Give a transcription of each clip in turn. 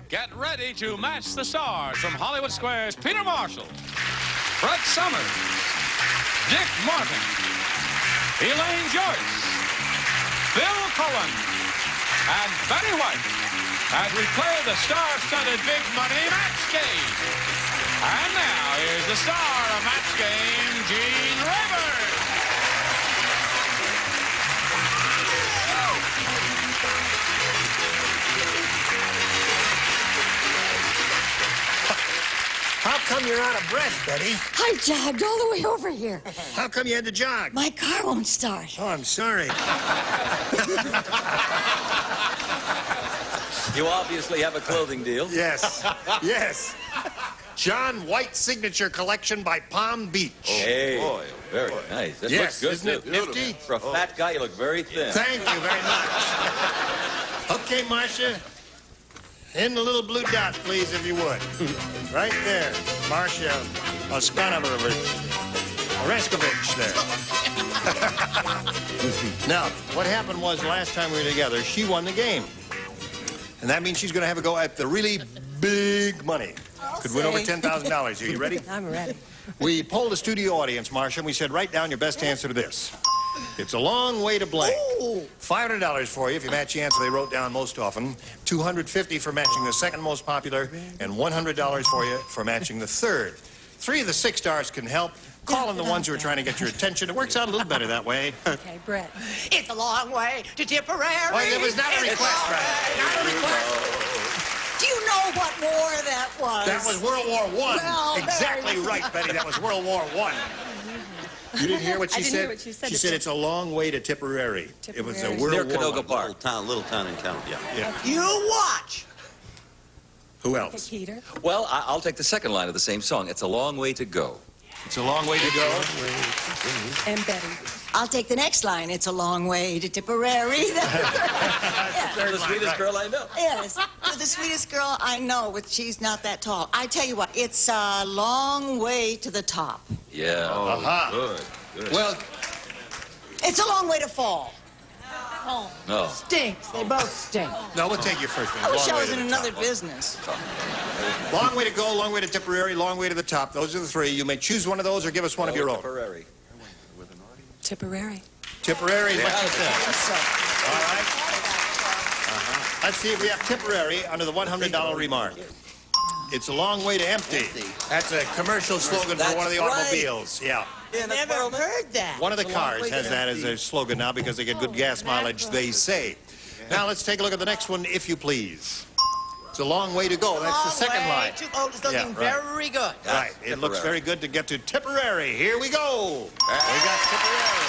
Get ready to match the stars from Hollywood Square's Peter Marshall, Fred Summers, Dick Martin, Elaine Joyce, Bill Cullen, and Betty White as we play the star-studded Big Money Match Game. And now, here's the star of Match Game, Gene Rivers. How come you're out of breath, Betty? I jogged all the way over here. How come you had to jog? My car won't start. Oh, I'm sorry. You obviously have a clothing deal. Yes, yes. John White Signature Collection by Palm Beach. Hey, boy, very nice. This Yes, looks good, isn't it nifty? For a fat guy, you look very thin. Thank you very much. Okay, Marcia. In the little blue dot, please, if you would. Right there. Marcia Oskanovich. Oreskovich there. Now, what happened was last time we were together, she won the game. And that means she's going to have a go at the really big money. Could win over $10,000 here. You ready? I'm ready. We polled the studio audience, Marcia, and we said, write down your best answer to this. It's a long way to blank. $500 for you if you match the answer they wrote down most often. $250 for matching the second most popular, and $100 for you for matching the third. 3 of the 6 stars can help. Call in the ones who are trying to get your attention. It works out a little better that way. Okay, Brett. It's a long way to Tipperary. Well, it was not a request, Brett. Not a request. Do you know what war that was? That was World War I. Well, Exactly right, Betty. That was World War I. You didn't hear what she said? I didn't hear what she said. She said it's a long way to Tipperary. It was a World Near War Canoga I. Park. Little town in town, yeah. You watch. Who else? Peter. Well, I'll take the second line of the same song. It's a long way to go. It's a long way to go. And Betty. I'll take the next line. It's a long way to Tipperary. You're the sweetest girl I know. Yes, you're the sweetest girl I know, but she's not that tall. I tell you what, it's a long way to the top. Yeah. Uh-huh. Good. Well, It's a long way to fall. Oh. No. Stinks. They both stink. no, we'll take your first one. I wish Long I way was to in the another top. business. Long way to go, long way to Tipperary, long way to the top. Those are the 3. You may choose one of those or give us one of your own. Tipperary. Tipperary. Tipperary is what you said. So, All right. Let's see if we have Tipperary under the $100 remark. It's a long way to empty. That's a commercial slogan for one of the That's right. automobiles. Yeah. Never heard that. One of the cars has that as their slogan now because they get good gas mileage, they say. Now let's take a look at the next one, if you please. It's a long way to go. That's the second line. Oh, it's looking Yeah, right. very good. Right. It looks very good to get to Tipperary. Here we go. We got Tipperary.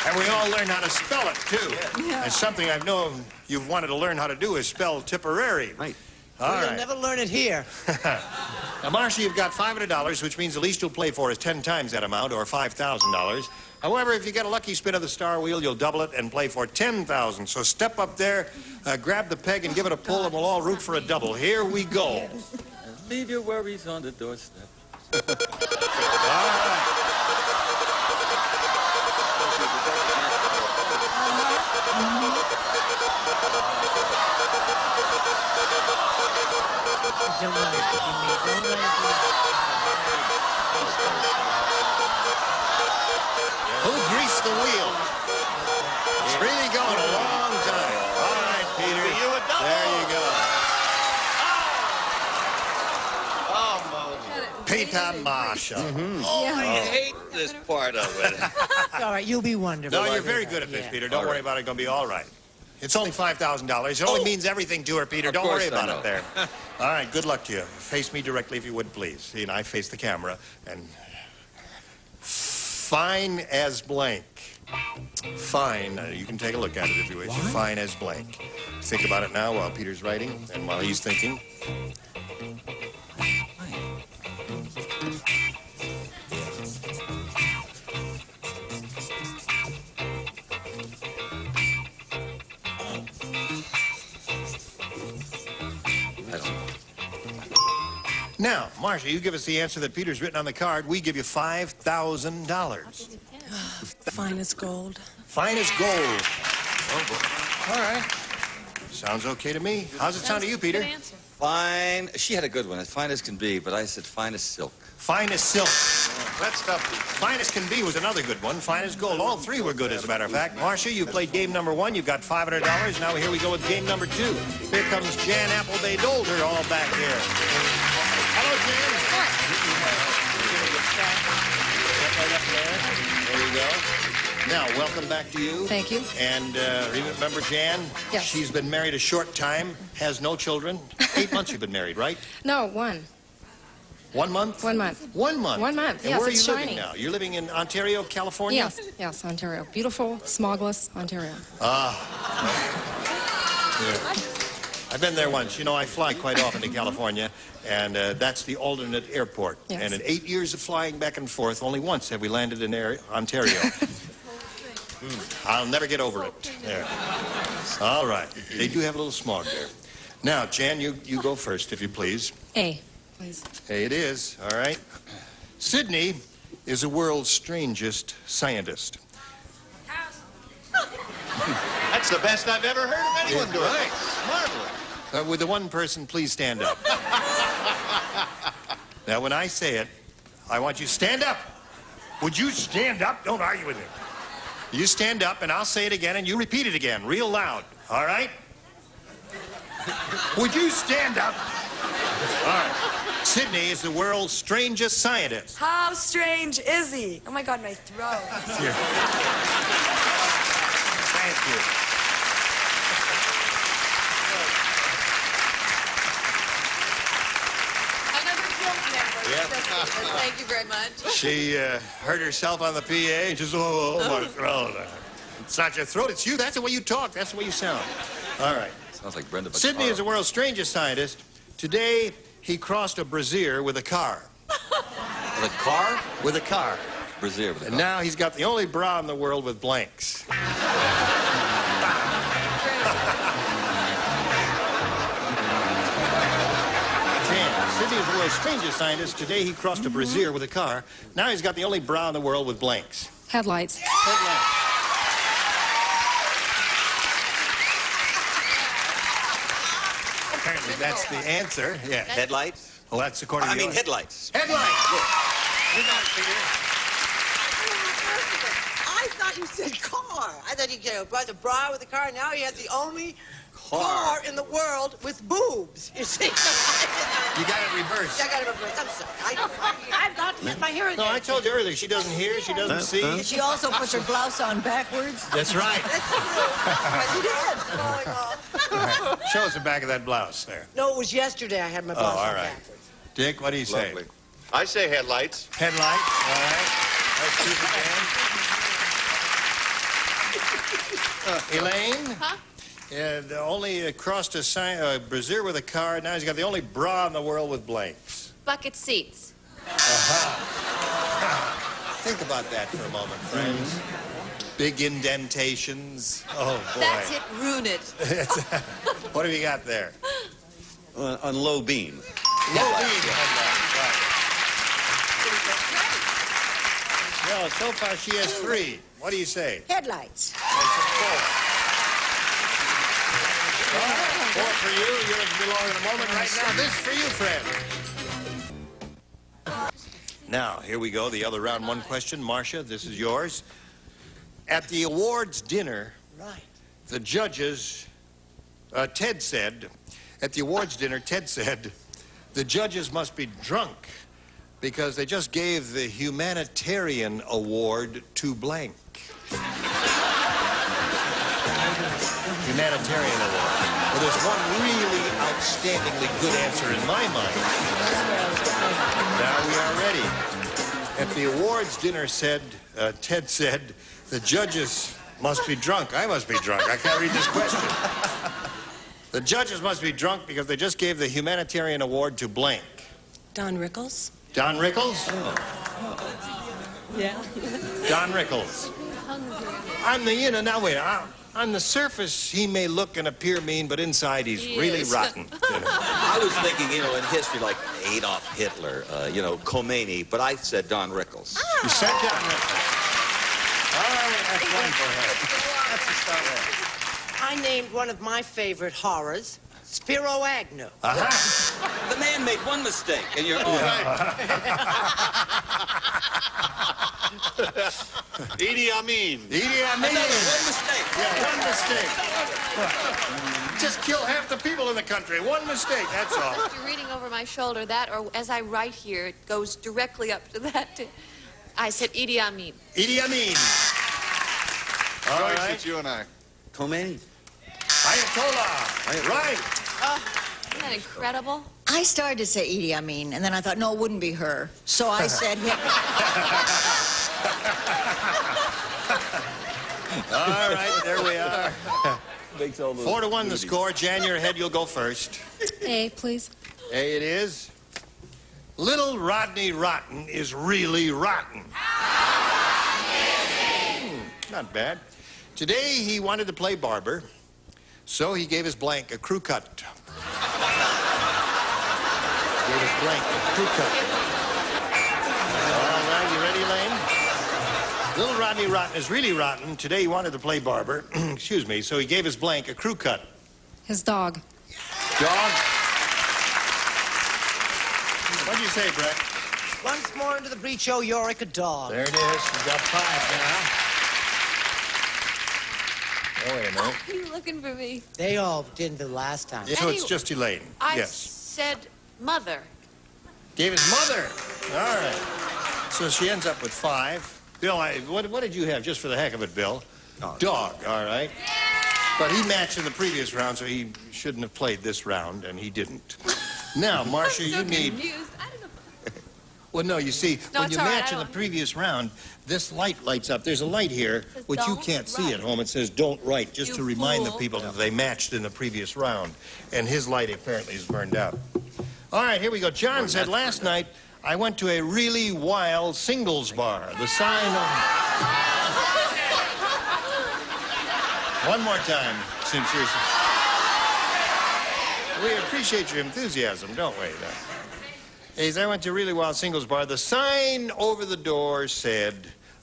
And we all learned how to spell it, too. Yeah. And something I've known you've wanted to learn how to do is spell Tipperary. Right. All You'll right. never learn it here. Now, Marcia, you've got $500, which means the least you'll play for is 10 times that amount, or $5,000. However, if you get a lucky spin of the star wheel, you'll double it and play for $10,000. So step up there, grab the peg, and give it a pull, and we'll all root for a double. Here we go. Leave your worries on the doorstep. All right. Who greased the wheel? It's really going a long time. All right, Peter. There you go. Peter Marshall. Oh, I hate this part of it. It's all right. You'll be wonderful. No, you're very good at this, Peter. Don't worry about it. It's going to be all right. It's only $5,000. It only means everything to her, Peter. Of Don't worry course I about know. it there. All right, good luck to you. Face me directly if you would, please. See, and I face the camera. And fine as blank. Fine. You can take a look at it if you wish. Fine as blank. Think about it now while Peter's writing and while he's thinking. Now, Marcia, you give us the answer that Peter's written on the card. We give you $5,000. Fine as gold. Fine as gold. Oh, boy. All right. Sounds okay to me. How's it sound to you, Peter? Fine. She had a good one, as fine as can be, but I said fine as silk. Fine as silk. That's tough. Fine as can be was another good one. Fine as gold. All three were good, as a matter of fact. Marcia, you played game number 1. You've got $500. Now here we go with game number 2. Here comes Jan Applebay Dolder all back here. Hello, Jan. There you go. Now, welcome back to you. Thank you. And remember Jan? Yes. She's been married a short time, has no children. 8 months you've been married, right? No, one. 1 month? 1 month. 1 month? 1 month, And yes, where are it's you shiny. living now? You're living in Ontario, California? Yes, yes, Ontario. Beautiful, smogless Ontario. I've been there once. You know, I fly quite often to California, and that's the alternate airport. Yes. And in 8 years of flying back and forth, only once have we landed in Ontario. I'll never get over it. There. All right. They do have a little smog there. Now, Jan, you go first, if you please. A, please. Hey, it is. All right. Sydney is the world's strangest scientist. That's the best I've ever heard of anyone do it. Right. Marvelous. With the one person, please stand up. Now, when I say it, I want you to stand up. Would you stand up? Don't argue with me. You stand up, and I'll say it again, and you repeat it again, real loud. All right? Would you stand up? All right. Sydney is the world's strangest scientist. How strange is he? Oh my God, my throat. Here. Thank you. Another guild member. Yep. Thank you very much. She hurt herself on the PA and just, oh, my throat. It's not your throat, it's you. That's the way you talk. That's the way you sound. All right. Sounds like Brenda. Sydney is the world's strangest scientist. Today, he crossed a brazier with a car. With a car? With a car. Brazier with a And car. now he's got the only bra in the world with blanks. Sydney is the world's strangest scientist. Today, he crossed a brazier with a car. Now he's got the only bra in the world with blanks. Headlights. Headlights. Apparently, that's the answer. Yeah. Headlights? Well, that's according to yours. headlights. Headlights. You got it, Peter. I thought you said car. I thought you brought the bra with the car. Now he has the only car in the world with boobs. You see? You got it reversed. I got it reversed. I'm sorry. I've got to get my hearing No, I aids. told you earlier, she doesn't hear, she doesn't see. She also puts her blouse on backwards. That's right. She did. Falling off. Show us the back of that blouse there. No, it was yesterday I had my blouse all on right. backwards. Dick, what do you say? Lovely. I say headlights. Headlight. All right. Let's keep it down. Elaine? Huh? Only crossed a brazier with a car. Now he's got the only bra in the world with blanks. Bucket seats. Think about that for a moment, friends. Big indentations. Oh, boy. That's it. Ruin it. What have you got there? On low beam. Low beam headlights. Right. Well, so far she has 3. What do you say? Headlights. That's a 4. 4 for you. Yours will be longer in a moment. Right now, this for you, friend. Now, here we go. The other round 1 question. Marcia, this is yours. At the awards dinner, Right. the judges, Ted said, at the awards dinner, Ted said, the judges must be drunk because they just gave the humanitarian award to blank. Humanitarian award. Well, there's one really outstandingly good answer in my mind. Now we are ready. At the awards dinner, Ted said, the judges must be drunk. I must be drunk. I can't read this question. The judges must be drunk because they just gave the humanitarian award to blank. Don Rickles. Don Rickles? Yeah. Don Rickles. Now wait, on the surface, he may look and appear mean, but inside he's really rotten. I was thinking, in history, like Adolf Hitler, Khomeini, but I said Don Rickles. You said Don Rickles. All right. one for her. That's the start with. I named one of my favorite horrors, Spiro Agnew. The man made one mistake, and you're all right. Edie Amin. Edie Amin. One mistake. Yeah, one mistake. Just kill half the people in the country. One mistake, that's all. You're reading over my shoulder. That, or as I write here, it goes directly up to that. I said Idi Amin. Idi Amin. All Joyce, right. it's you and I. Khomeini. Ayatollah. Right. Isn't that incredible? I started to say Edie Amin, and then I thought, no, it wouldn't be her. So I said Hitler. All right, there we are. 4-1 the duties. score. Jan, you're ahead. You'll go first. A, please. A it is. Little Rodney Rotten is really rotten. Not bad. Today he wanted to play barber, so he gave his blank a crew cut. Gave his blank a crew cut. All right, you ready, Elaine? Little Rodney Rotten is really rotten. Today he wanted to play barber, excuse me, so he gave his blank a crew cut. His dog. Dog? What'd you say, Brett? Once more into the breach, oh, Yorick, a dog. There it is. You got 5 now. Oh, wait a minute. Are you looking for me? They all did the last time. So it's just Elaine. I Yes. said mother. Gave his mother. All right. So she ends up with 5. Bill, what did you have, just for the heck of it, Bill? Dog. All right. But he matched in the previous round, so he shouldn't have played this round, and he didn't. Now, Marcia, you need... Confused. I don't know. Well, no, you see, No, when it's you all right, match I in the don't- previous round, this light lights up. There's a light here, says which you don't can't see write. at home. It says don't write, just You to remind the fool. people that they matched in the previous round. And his light apparently is burned out. All right, here we go. John said, last night, I went to a really wild singles bar. The sign on... One more time, since you're... We appreciate your enthusiasm, don't we? As I went to a really wild singles bar, the sign over the door said,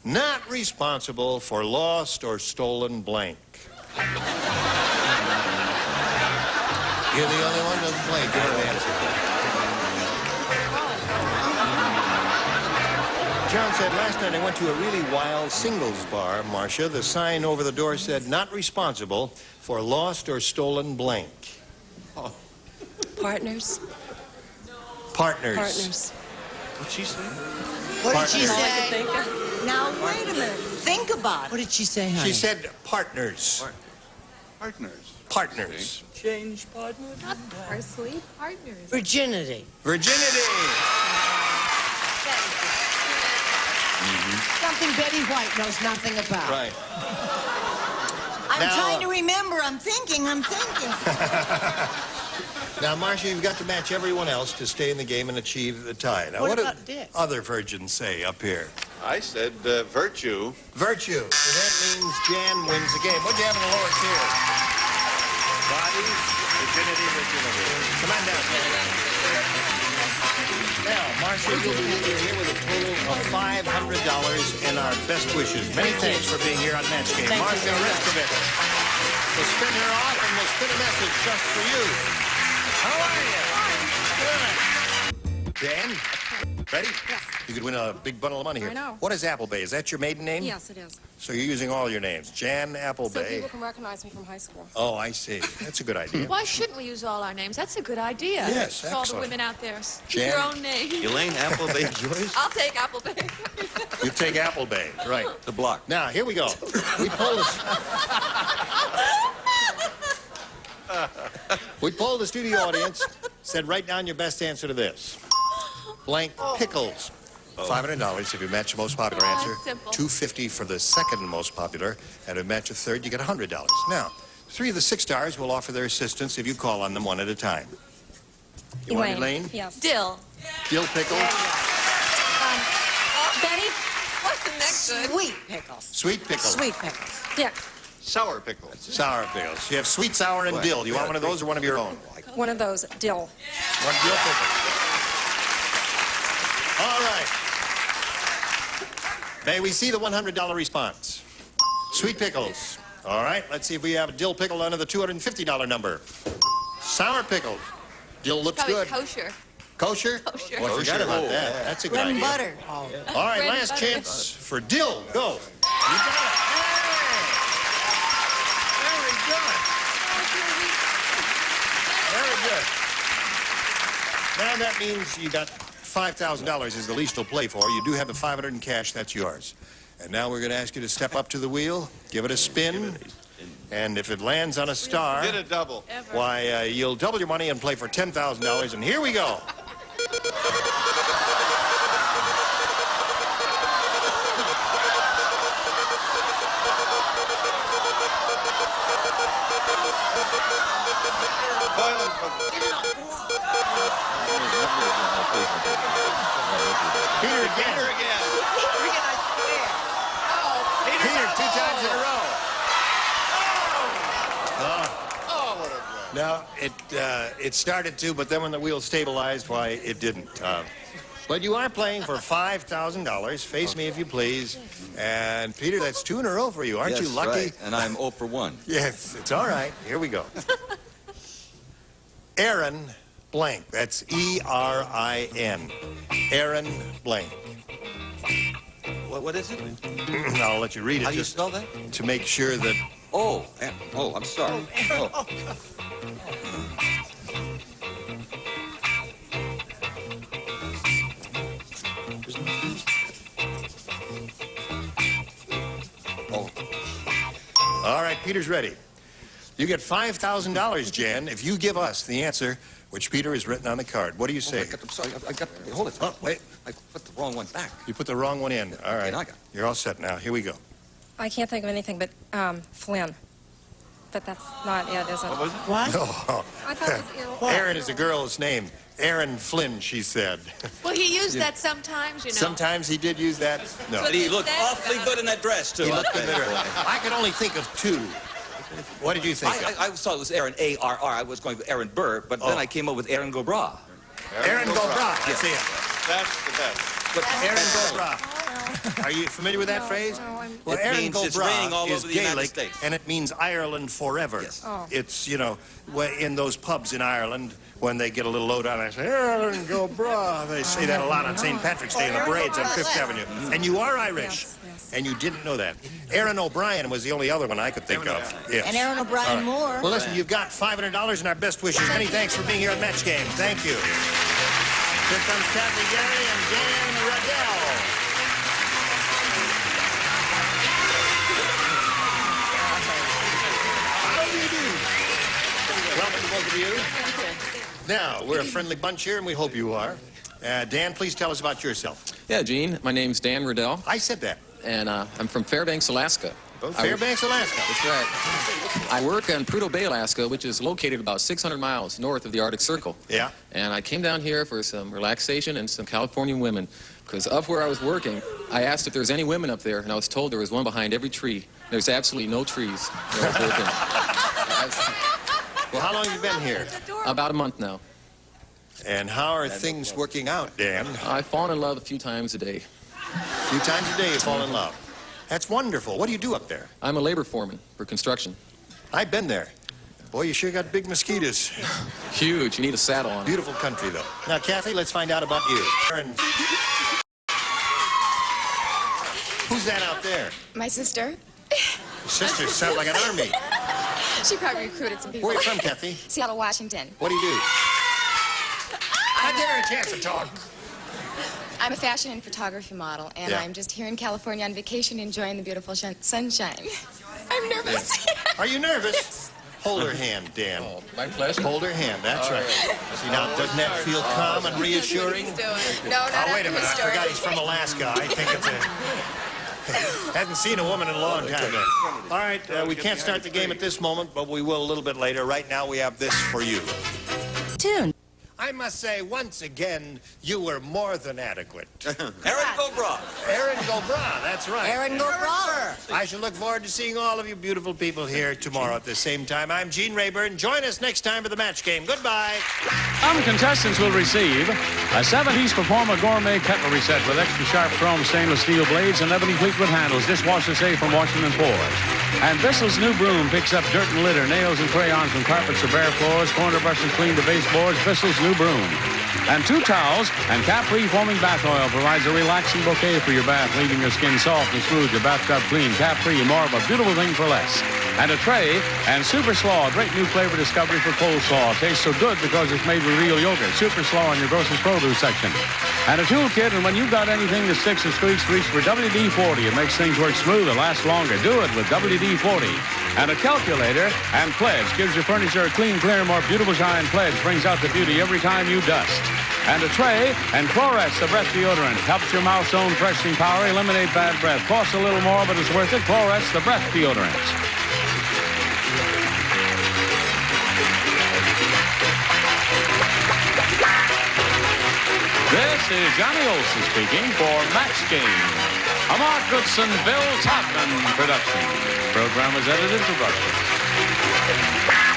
not responsible for lost or stolen blank. You're the only one who doesn't play. Give her an answer. John said, last night I went to a really wild singles bar, Marcia. The sign over the door said, not responsible for lost or stolen blank. Partners. Partners. Partners. What'd she say? What did she Partners. say? Now, wait a minute. Think about What it. did she say, honey? She said partners. Partners. Partners. Change partner. Not parsley. Partners. Virginity. Virginity. Something Betty White knows nothing about. Right. I'm Now- trying to remember. I'm thinking. Now, Marcia, you've got to match everyone else to stay in the game and achieve the tie. Now, What do about Dick? other virgins say up here? I said virtue. Virtue. So that means Jan wins the game. What'd you have in the lower tier? Bodies, virginity. Come on down. Now, Marcia, you'll be leaving here with a total of $500 and our best wishes. Many thanks for being here on Match Game. Thank you Marcia very much. Restovich. We'll spin her off and we'll spin a message just for you. How are you? Good. Jan, ready? Yes. You could win a big bundle of money here. I know. What is Applebay? Is that your maiden name? Yes, it is. So you're using all your names. Jan So Applebay. people can recognize me from high school. Oh, I see. That's a good idea. Why shouldn't we use all our names? That's a good idea. Yes, For all the excellent. women out there. Jan- Your own name. Elaine Applebay Joyce. I'll take Applebay. You take Applebay. Right. The block. Now, here we go. We polled the studio audience, said write down your best answer to this. Blank pickles. $500 if you match the most popular Oh, answer. that's simple. $250 for the second most popular. And if you match a third, you get $100. Now, 3 of the 6 stars will offer their assistance if you call on them one at a time. You want Elaine? Yes. Dill. Dill pickle? Betty, what's the next good? Sweet pickles. Sweet pickle? Sweet pickles. Dick. Sour pickles. Sour pickles. You have sweet, sour, and dill. Do you want one of those or one of your own? One of those. Dill. One dill pickle. All right. May we see the $100 response? Sweet pickles. All right, let's see if we have a dill pickle under the $250 number. Sour pickles. Dill looks Probably good. kosher. Kosher? Kosher. Well, I forgot about that. That's a good Bread and idea. butter. All right, Bread and last butter. chance for dill. Go. You got it. Hey! Very good. Very good. Now that means you got $5,000 is the least you'll play for. You do have the $500 in cash. That's yours. And now we're going to ask you to step up to the wheel, give it a spin, and if it lands on a star, Get a double. why, you'll double your money and play for $10,000. And here we go. Boiling trouble. Peter again. Peter again. Peter, 2 times in a row. Oh, what a Now, it started to, but then when the wheel stabilized, why, it didn't. But you are playing for $5,000. Face me if you please. And, Peter, that's 2 in a row for you. Aren't Yes, you lucky? right. And I'm 0 for 1. Yes, it's all right. Here we go. Aaron blank. That's E-R-I-N. Aaron blank. What is it? I'll let you read it How do you just spell that? to make sure that... Oh, I'm sorry. Oh. All right, Peter's ready. You get $5,000, Jan, if you give us the answer which Peter has written on the card. What do you say? I'm sorry. I got. Hold it. Oh, wait. I put the wrong one back. You put the wrong one in. All right. now I got it. You're all set now. Here we go. I can't think of anything but Flynn. But that's not it, is it? What was it? What? Oh, I thought it was Aaron is a girl's name. Aaron Flynn, she said. Well, he used that sometimes, you know. Sometimes he did use that. No. But he looked awfully good in that dress, too. He looked good there. I could only think of 2. What did you think of? I thought it was Aaron A-R-R. I was going with Aaron Burr, but then I came up with Aaron Gobra. Aaron Gobra. That's it. That's the best. But Aaron Gobra. Are you familiar with that phrase? Well, It Aaron means it's Gobra raining all is over the United Gaelic, States. and it means Ireland forever. Yes. Oh. It's, you know, in those pubs in Ireland, when they get a little low down, they say, Aaron Gobra. They say that a lot on St. Patrick's Day in the parades on 5th Avenue. And you are Irish. Yes, yes. And you didn't know that. Aaron O'Brien was the only other one I could think of. Yes. And Aaron O'Brien Moore. Well, listen, you've got $500 and our best wishes. Many thanks for being here at Match Game. Thank you. Here comes Kathy Gary and Dan Riddell. Welcome to both of you. Now, we're a friendly bunch here, and we hope you are. Dan, please tell us about yourself. Yeah, Gene, my name's Dan Riddell, I said that. and I'm from Fairbanks, Alaska. Oh, Fairbanks, Alaska. That's right. I work in Prudhoe Bay, Alaska, which is located about 600 miles north of the Arctic Circle. Yeah. And I came down here for some relaxation and some California women. Because up where I was working, I asked if there's any women up there, and I was told there was one behind every tree. There's absolutely no trees where I was working. Well, how long have you been here? About a month now. And how are things working out, Dan? I've fallen in love a few times a day. A few times a day you fall in love. That's wonderful. What do you do up there? I'm a labor foreman for construction. I've been there. Boy, you sure got big mosquitoes. Huge. You need a saddle on it. Beautiful country, though. Now, Kathy, let's find out about you. Aaron. Who's that out there? My sister. Your sister sounds like an army. She probably recruited some people. Where are you from, Kathy? Seattle, Washington. What do you do? I dare her a chance to talk. I'm a fashion and photography model, and Yeah. I'm just here in California on vacation enjoying the beautiful sunshine. I'm nervous. Are you nervous? Hold her hand, Dan. Oh, my pleasure. Hold her hand, that's right. See, now, doesn't that feel calm and reassuring? No, not Oh, wait a minute, I historic. forgot he's from Alaska. I think it's a... Hasn't seen a woman in a long time. All right, we can't start the game at this moment, but we will a little bit later. Right now, we have this for you. Tune. I must say, once again, you were more than adequate. Aaron Go Bra. Aaron Go Bra, that's right. Aaron Go Bra. I shall look forward to seeing all of you beautiful people here tomorrow at the same time. I'm Gene Rayburn. Join us next time for the match game. Goodbye. Some contestants will receive a 70s Performer gourmet cutlery set with extra sharp chrome stainless steel blades and ebony Fleetwood handles, dishwasher safe from washing and pours. And Bissell's new broom picks up dirt and litter, nails and crayons from carpets or bare floors, corner brushes clean the baseboards. Bissell's new broom. And 2 towels and Capri foaming bath oil provides a relaxing bouquet for your bath, leaving your skin soft and smooth, your bathtub clean. Capri, more of a beautiful thing for less. And a tray and Super Slaw, a great new flavor discovery for coleslaw. Tastes so good because it's made with real yogurt. Super Slaw in your grocer's produce section. And a toolkit, and when you've got anything that sticks and squeaks, reach for WD-40. It makes things work smoother, last longer. Do it with WD-40. And a calculator and Pledge gives your furniture a clean, clear, more beautiful shine. Pledge brings out the beauty every time you dust. And a tray and Chlorets, the breath deodorant, helps your mouth's own freshening power eliminate bad breath. Costs a little more, but it's worth it. Chlorets, the breath deodorant. This is Johnny Olson speaking for Match Game, a Mark Goodson, Bill Todman production. Program was edited for broadcast.